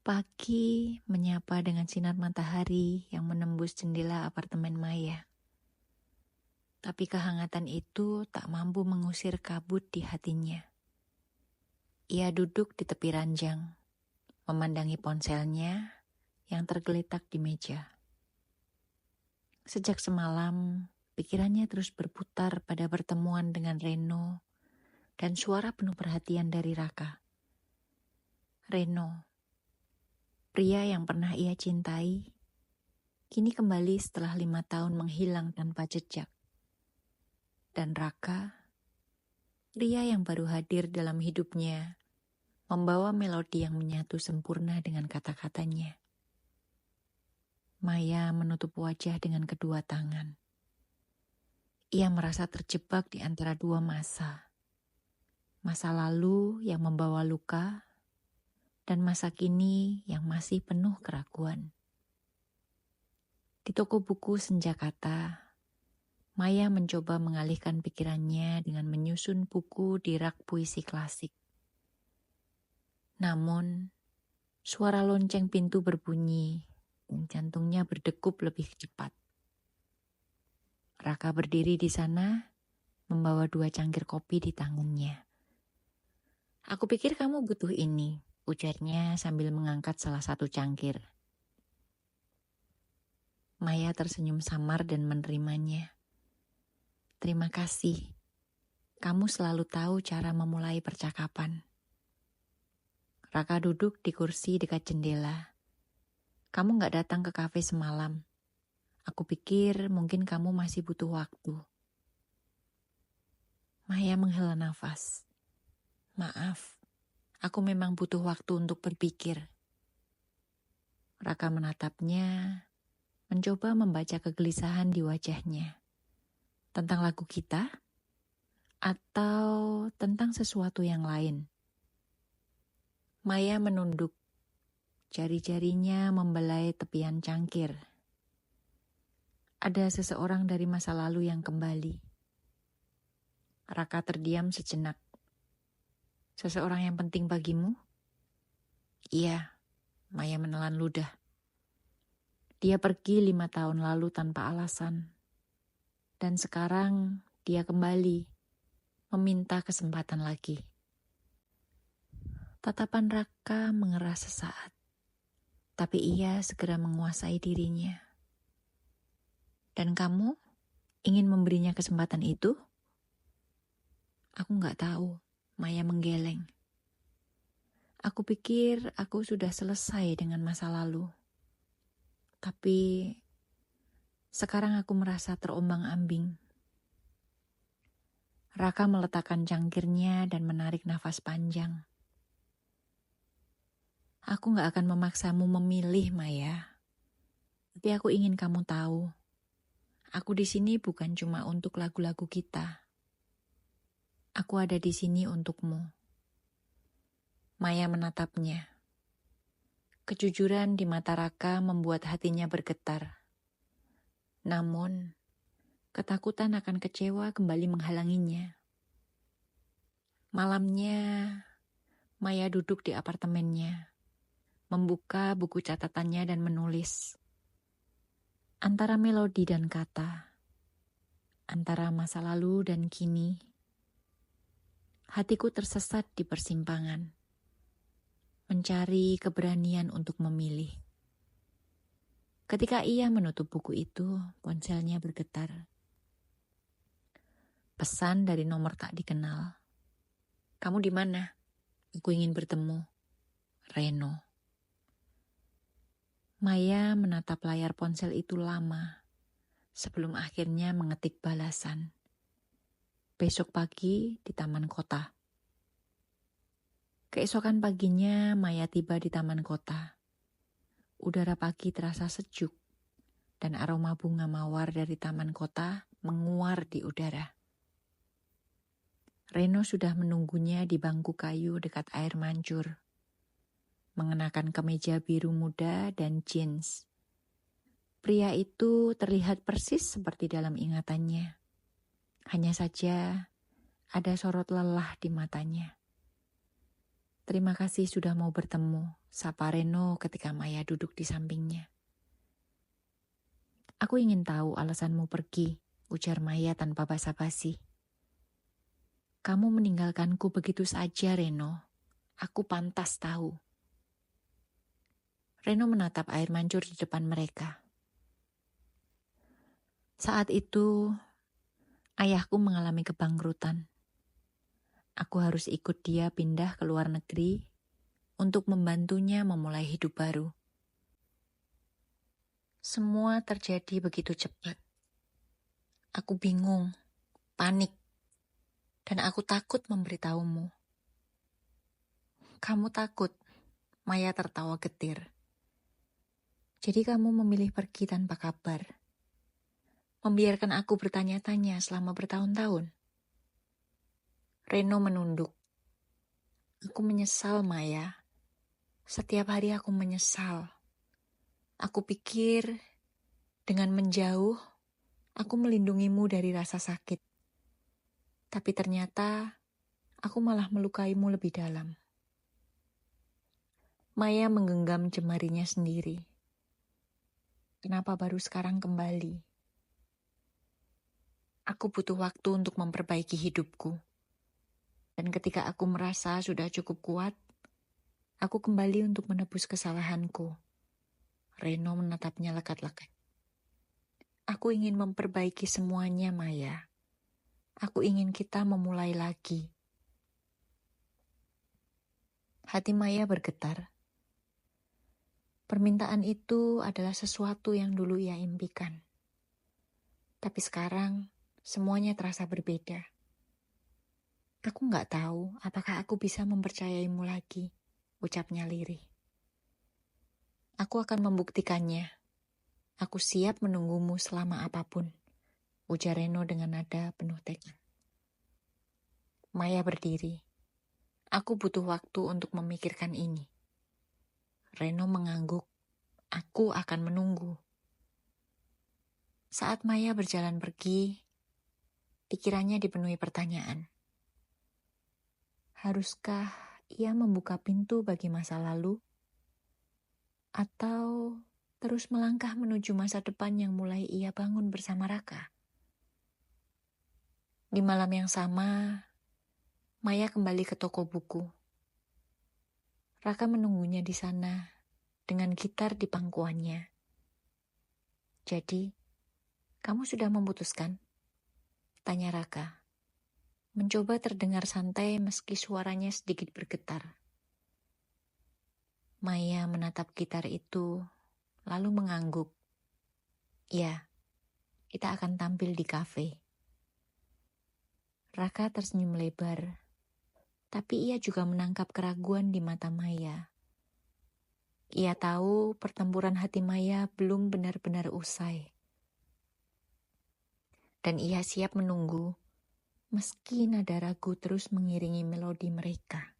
Pagi menyapa dengan sinar matahari yang menembus jendela apartemen Maya. Tapi kehangatan itu tak mampu mengusir kabut di hatinya. Ia duduk di tepi ranjang, memandangi ponselnya yang tergeletak di meja. Sejak semalam, pikirannya terus berputar pada pertemuan dengan Reno dan suara penuh perhatian dari Raka. Reno, pria yang pernah ia cintai, kini kembali setelah 5 tahun menghilang tanpa jejak. Dan Raka, pria yang baru hadir dalam hidupnya, membawa melodi yang menyatu sempurna dengan kata-katanya. Maya menutup wajah dengan kedua tangan. Ia merasa terjebak di antara dua masa. Masa lalu yang membawa luka, dan masa kini yang masih penuh keraguan. Di toko buku Senja Kata, Maya mencoba mengalihkan pikirannya dengan menyusun buku di rak puisi klasik. Namun, suara lonceng pintu berbunyi dan jantungnya berdegup lebih cepat. Raka berdiri di sana, membawa 2 cangkir kopi di tangannya. "Aku pikir kamu butuh ini," ujarnya sambil mengangkat salah satu cangkir. Maya tersenyum samar dan menerimanya. "Terima kasih. Kamu selalu tahu cara memulai percakapan." Raka duduk di kursi dekat jendela. "Kamu gak datang ke kafe semalam. Aku pikir mungkin kamu masih butuh waktu." Maya menghela nafas. "Maaf, aku memang butuh waktu untuk berpikir." Raka menatapnya, mencoba membaca kegelisahan di wajahnya. Tentang lagu kita? Atau tentang sesuatu yang lain? Maya menunduk. Jari-jarinya membelai tepian cangkir. Ada seseorang dari masa lalu yang kembali. Raka terdiam sejenak. "Seseorang yang penting bagimu?" "Iya," Maya menelan ludah. "Dia pergi 5 tahun lalu tanpa alasan. Dan sekarang dia kembali, meminta kesempatan lagi." Tatapan Raka mengeras sesaat, tapi ia segera menguasai dirinya. "Dan kamu ingin memberinya kesempatan itu?" "Aku gak tahu," Maya menggeleng. "Aku pikir aku sudah selesai dengan masa lalu. Tapi sekarang aku merasa terombang-ambing." Raka meletakkan cangkirnya dan menarik nafas panjang. "Aku gak akan memaksamu memilih, Maya. Tapi aku ingin kamu tahu, aku di sini bukan cuma untuk lagu-lagu kita. Aku ada di sini untukmu." Maya menatapnya. Kejujuran di mata Raka membuat hatinya bergetar. Namun, ketakutan akan kecewa kembali menghalanginya. Malamnya, Maya duduk di apartemennya, membuka buku catatannya dan menulis. Antara melodi dan kata, antara masa lalu dan kini, hatiku tersesat di persimpangan, mencari keberanian untuk memilih. Ketika ia menutup buku itu, ponselnya bergetar. Pesan dari nomor tak dikenal. "Kamu di mana? Aku ingin bertemu. Reno." Maya menatap layar ponsel itu lama, sebelum akhirnya mengetik balasan. "Besok pagi di taman kota." Keesokan paginya, Maya tiba di taman kota. Udara pagi terasa sejuk, dan aroma bunga mawar dari taman kota menguar di udara. Reno sudah menunggunya di bangku kayu dekat air mancur, mengenakan kemeja biru muda dan jeans. Pria itu terlihat persis seperti dalam ingatannya. Hanya saja ada sorot lelah di matanya. Terima kasih sudah mau bertemu, sapa Reno ketika Maya duduk di sampingnya. Aku ingin tahu alasanmu pergi, ujar Maya tanpa basa-basi. Kamu meninggalkanku begitu saja, Reno. Aku pantas tahu. Reno menatap air mancur di depan mereka. Saat itu, ayahku mengalami kebangkrutan. Aku harus ikut dia pindah ke luar negeri untuk membantunya memulai hidup baru. Semua terjadi begitu cepat. Aku bingung, panik, dan aku takut memberitahumu. Kamu takut, Maya tertawa getir. Jadi kamu memilih pergi tanpa kabar. Membiarkan aku bertanya-tanya selama bertahun-tahun. Reno menunduk. Aku menyesal, Maya. Setiap hari aku menyesal. Aku pikir dengan menjauh, aku melindungimu dari rasa sakit. Tapi ternyata aku malah melukaimu lebih dalam. Maya menggenggam jemarinya sendiri. Kenapa baru sekarang kembali? Aku butuh waktu untuk memperbaiki hidupku. Dan ketika aku merasa sudah cukup kuat, aku kembali untuk menebus kesalahanku. Reno menatapnya lekat-lekat. Aku ingin memperbaiki semuanya, Maya. Aku ingin kita memulai lagi. Hati Maya bergetar. Permintaan itu adalah sesuatu yang dulu ia impikan. Tapi sekarang, semuanya terasa berbeda. Aku nggak tahu apakah aku bisa mempercayaimu lagi, ucapnya lirih. Aku akan membuktikannya. Aku siap menunggumu selama apapun, ujar Reno dengan nada penuh tekad. Maya berdiri. Aku butuh waktu untuk memikirkan ini. Reno mengangguk. Aku akan menunggu. Saat Maya berjalan pergi, pikirannya dipenuhi pertanyaan. Haruskah ia membuka pintu bagi masa lalu? Atau terus melangkah menuju masa depan yang mulai ia bangun bersama Raka? Di malam yang sama, Maya kembali ke toko buku. Raka menunggunya di sana dengan gitar di pangkuannya. Jadi, kamu sudah memutuskan? Tanya Raka. Mencoba terdengar santai meski suaranya sedikit bergetar. Maya menatap gitar itu, lalu mengangguk. Ya, kita akan tampil di kafe. Raka tersenyum lebar, tapi ia juga menangkap keraguan di mata Maya. Ia tahu pertempuran hati Maya belum benar-benar usai. Dan ia siap menunggu, meski nada ragu terus mengiringi melodi mereka.